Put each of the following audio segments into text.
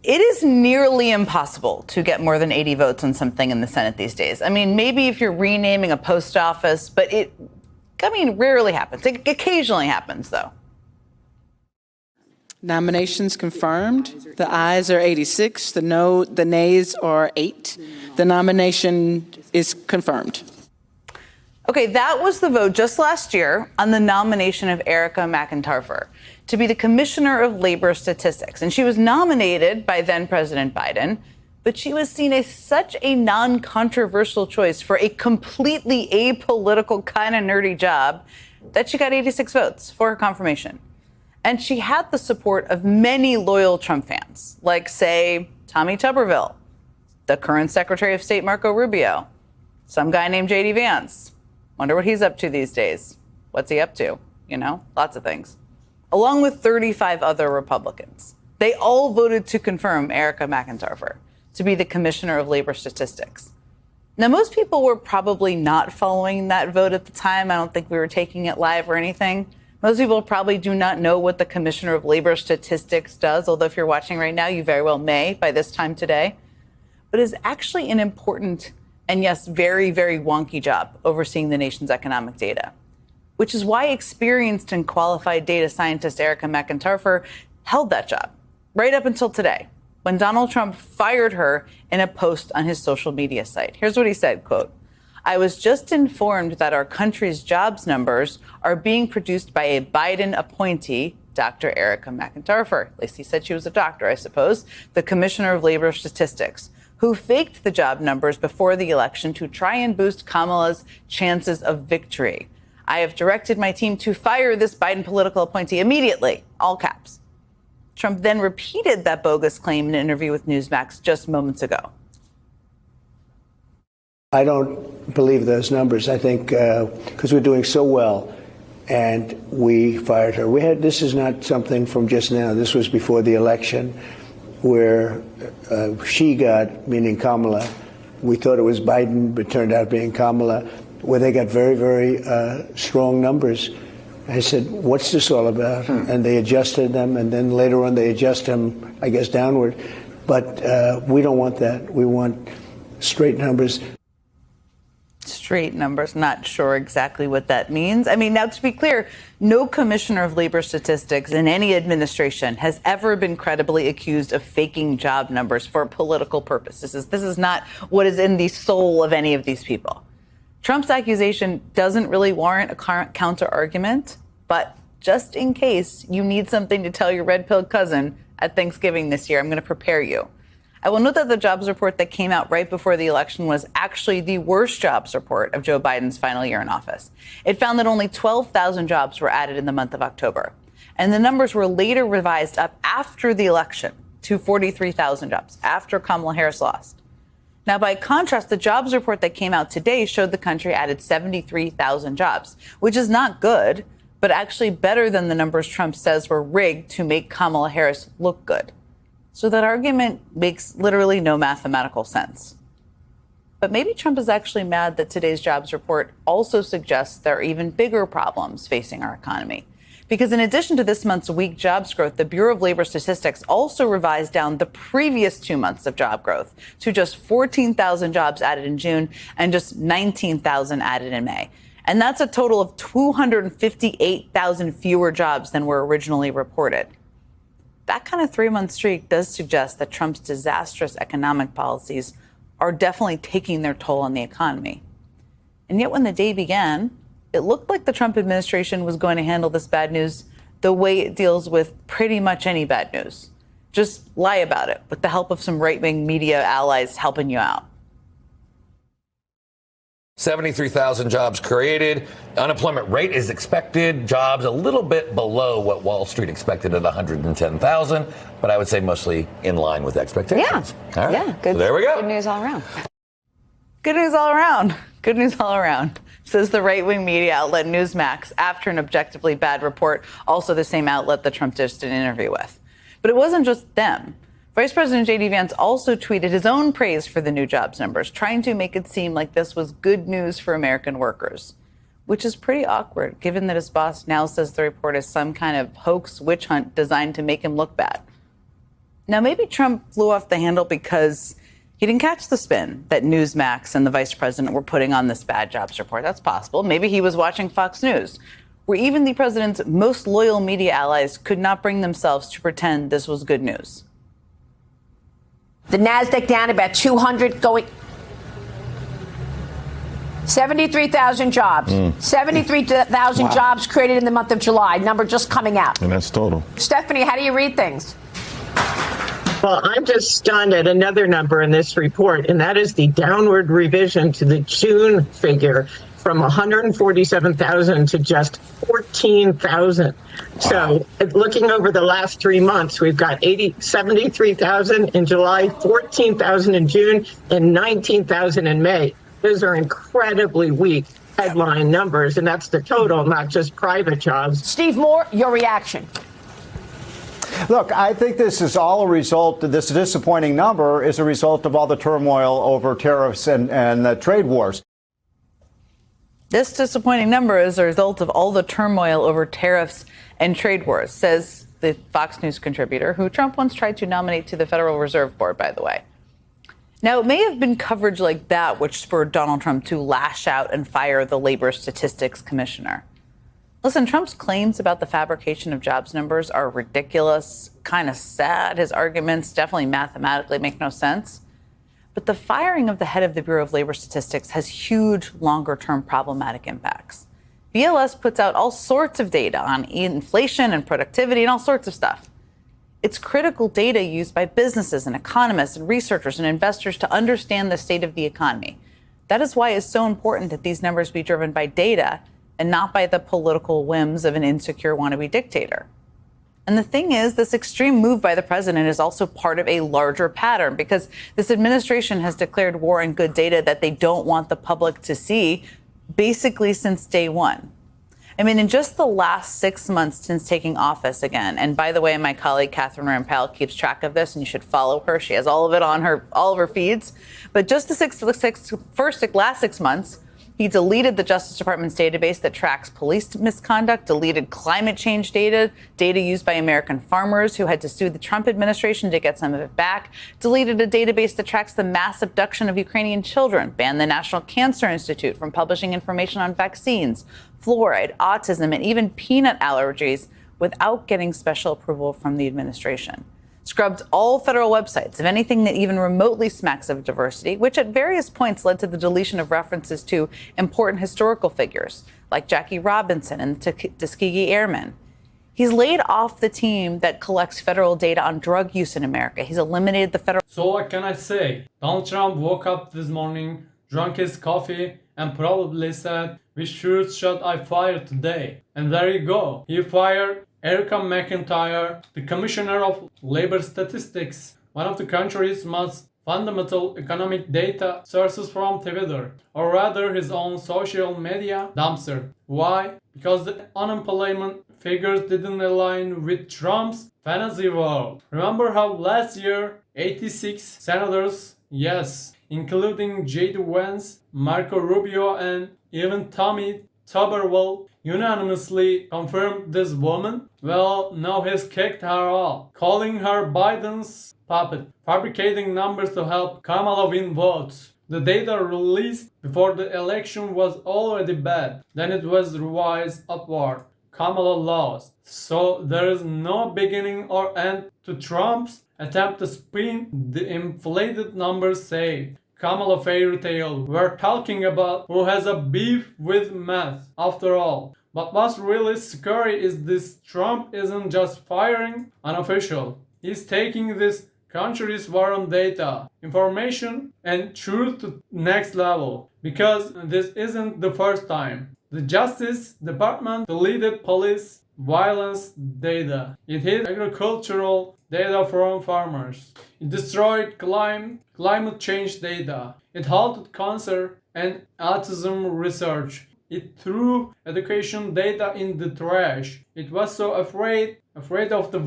It is nearly impossible to get more than 80 votes on something in the Senate these days. I mean, maybe if you're renaming a post office, but rarely happens. It occasionally happens, though. Nominations confirmed. The ayes are 86. The nays are 8. The nomination is confirmed. Okay, that was the vote just last year on the nomination of Erica McIntyre to be the Commissioner of Labor Statistics. And she was nominated by then President Biden, but she was seen as such a non-controversial choice for a completely apolitical, kind of nerdy job that she got 86 votes for her confirmation. And she had the support of many loyal Trump fans, like, say, Tommy Tuberville, the current Secretary of State Marco Rubio, some guy named J.D. Vance. Wonder what he's up to these days. What's he up to? You know, lots of things. Along with 35 other Republicans. They all voted to confirm Erica McIntyre to be the Commissioner of Labor Statistics. Now, most people were probably not following that vote at the time. I don't think we were taking it live or anything. Most people probably do not know what the Commissioner of Labor Statistics does, although if you're watching right now, you very well may by this time today. But it's actually an important and, yes, very, very wonky job overseeing the nation's economic data, which is why experienced and qualified data scientist Erica McIntyre held that job right up until today, when Donald Trump fired her in a post on his social media site. Here's what he said, quote, "I was just informed that our country's jobs numbers are being produced by a Biden appointee, Dr. Erica McIntyre," at least he said she was a doctor, I suppose, the Commissioner of Labor Statistics, who faked the job numbers before the election to try and boost Kamala's chances of victory. "I have directed my team to fire this Biden political appointee immediately," all caps. Trump then repeated that bogus claim in an interview with Newsmax just moments ago. I don't believe those numbers. I think because we're doing so well and we fired her. This is not something from just now. This was before the election where she got, meaning Kamala, we thought it was Biden, but turned out being Kamala, where they got very, very strong numbers. I said, what's this all about? And they adjusted them, and then later on they adjust them, I guess, downward. But we don't want that. We want straight numbers. Straight numbers, not sure exactly what that means. I mean, now to be clear, no Commissioner of Labor Statistics in any administration has ever been credibly accused of faking job numbers for political purposes. This is not what is in the soul of any of these people. Trump's accusation doesn't really warrant a counter argument, but just in case you need something to tell your red-pilled cousin at Thanksgiving this year, I'm going to prepare you. I will note that the jobs report that came out right before the election was actually the worst jobs report of Joe Biden's final year in office. It found that only 12,000 jobs were added in the month of October. And the numbers were later revised up after the election to 43,000 jobs, after Kamala Harris lost. Now, by contrast, the jobs report that came out today showed the country added 73,000 jobs, which is not good, but actually better than the numbers Trump says were rigged to make Kamala Harris look good. So that argument makes literally no mathematical sense. But maybe Trump is actually mad that today's jobs report also suggests there are even bigger problems facing our economy. Because in addition to this month's weak jobs growth, the Bureau of Labor Statistics also revised down the previous 2 months of job growth to just 14,000 jobs added in June and just 19,000 added in May. And that's a total of 258,000 fewer jobs than were originally reported. That kind of 3-month streak does suggest that Trump's disastrous economic policies are definitely taking their toll on the economy. And yet when the day began, it looked like the Trump administration was going to handle this bad news the way it deals with pretty much any bad news. Just lie about it with the help of some right-wing media allies helping you out. 73,000 jobs created. Unemployment rate is expected. Jobs a little bit below what Wall Street expected at 110,000, but I would say mostly in line with expectations. Yeah. All right. Yeah. Good. So there we go. Good news all around. Good news all around. Good news all around, says the right-wing media outlet Newsmax after an objectively bad report, also the same outlet that Trump did an interview with. But it wasn't just them. Vice President J.D. Vance also tweeted his own praise for the new jobs numbers, trying to make it seem like this was good news for American workers, which is pretty awkward, given that his boss now says the report is some kind of hoax witch hunt designed to make him look bad. Now, maybe Trump flew off the handle because he didn't catch the spin that Newsmax and the vice president were putting on this bad jobs report. That's possible. Maybe he was watching Fox News, where even the president's most loyal media allies could not bring themselves to pretend this was good news. The NASDAQ down about 200 going. 73,000 jobs. 73,000 jobs created in the month of July. Number just coming out. And that's total. Stephanie, how do you read things? Well, I'm just stunned at another number in this report, and that is the downward revision to the June figure from 147,000 to just 14,000. So looking over the last 3 months, we've got 73,000 in July, 14,000 in June, and 19,000 in May. Those are incredibly weak headline numbers, and that's the total, not just private jobs. Steve Moore, your reaction. Look, I think this is all a result, this disappointing number is a result of all the turmoil over tariffs and the trade wars. This disappointing number is a result of all the turmoil over tariffs and trade wars, says the Fox News contributor, who Trump once tried to nominate to the Federal Reserve Board, by the way. Now, it may have been coverage like that which spurred Donald Trump to lash out and fire the labor statistics commissioner. Listen, Trump's claims about the fabrication of jobs numbers are ridiculous, kind of sad. His arguments definitely mathematically make no sense. But the firing of the head of the Bureau of Labor Statistics has huge, longer-term problematic impacts. BLS puts out all sorts of data on inflation and productivity and all sorts of stuff. It's critical data used by businesses and economists and researchers and investors to understand the state of the economy. That is why it's so important that these numbers be driven by data and not by the political whims of an insecure wannabe dictator. And the thing is, this extreme move by the president is also part of a larger pattern because this administration has declared war on good data that they don't want the public to see basically since day one. I mean, in just the last 6 months since taking office again, and by the way, my colleague Catherine Rampal keeps track of this, and you should follow her. She has all of it on all of her feeds. But just the last 6 months, he deleted the Justice Department's database that tracks police misconduct, deleted climate change data used by American farmers who had to sue the Trump administration to get some of it back, deleted a database that tracks the mass abduction of Ukrainian children, banned the National Cancer Institute from publishing information on vaccines, fluoride, autism, and even peanut allergies without getting special approval from the administration. Scrubbed all federal websites of anything that even remotely smacks of diversity, which at various points led to the deletion of references to important historical figures like Jackie Robinson and the Tuskegee Airmen. He's laid off the team that collects federal data on drug use in America. He's eliminated the federal. So what can I say? Donald Trump woke up this morning, drank his coffee, and probably said, "Which should I fire today?" And there you go. He fired Erica McIntyre, the Commissioner of Labor Statistics, one of the country's most fundamental economic data sources from Twitter, or rather his own social media dumpster. Why? Because the unemployment figures didn't align with Trump's fantasy world. Remember how last year 86 senators, yes, including J.D. Vance, Marco Rubio, and even Tommy Tuberville, unanimously confirmed this woman? Well, now he's kicked her off, calling her Biden's puppet, fabricating numbers to help Kamala win votes. The data released before the election was already bad, then it was revised upward. Kamala lost. So there is no beginning or end to Trump's attempt to spin the inflated numbers say. Kamala fairy tale. We're talking about who has a beef with math, after all. But what's really scary is this: Trump isn't just firing an official. He's taking this country's war on data, information, and truth to next level. Because this isn't the first time. The Justice Department deleted police violence data. It hid agricultural data from farmers. It destroyed climate change data. It halted cancer and autism research. It threw education data in the trash. It was so afraid of the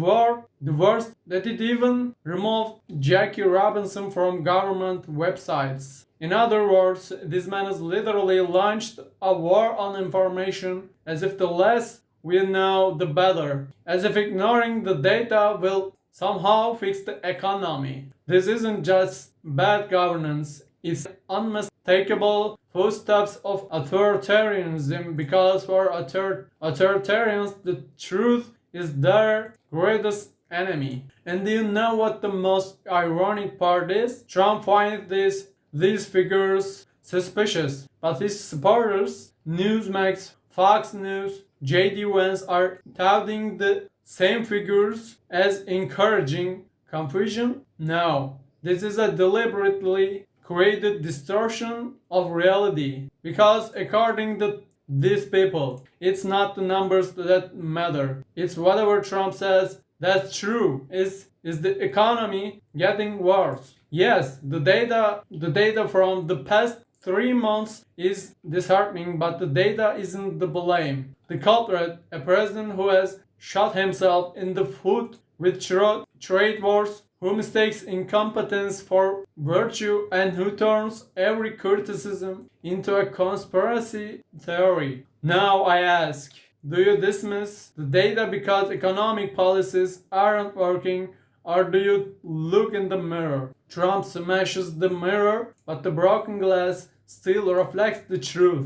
worst, that it even removed Jackie Robinson from government websites. In other words, this man has literally launched a war on information, as if the less we know, the better. As if ignoring the data will somehow fix the economy. This isn't just bad governance, it's unmistakable footsteps of authoritarianism, because for authoritarians the truth is their greatest enemy. And do you know what the most ironic part is? Trump finds these figures suspicious, but his supporters, Newsmax, Fox News, JD Vance, are touting the same figures as encouraging confusion? No, this is a deliberately created distortion of reality, because according to these people, it's not the numbers that matter. It's whatever Trump says that's true. Is the economy getting worse? Yes, the data from the past 3 months is disheartening, but the data isn't the blame. The culprit, a president who has shot himself in the foot with trade wars, who mistakes incompetence for virtue, and who turns every criticism into a conspiracy theory. Now I ask, do you dismiss the data because economic policies aren't working, or do you look in the mirror? Trump smashes the mirror, but the broken glass still reflects the truth.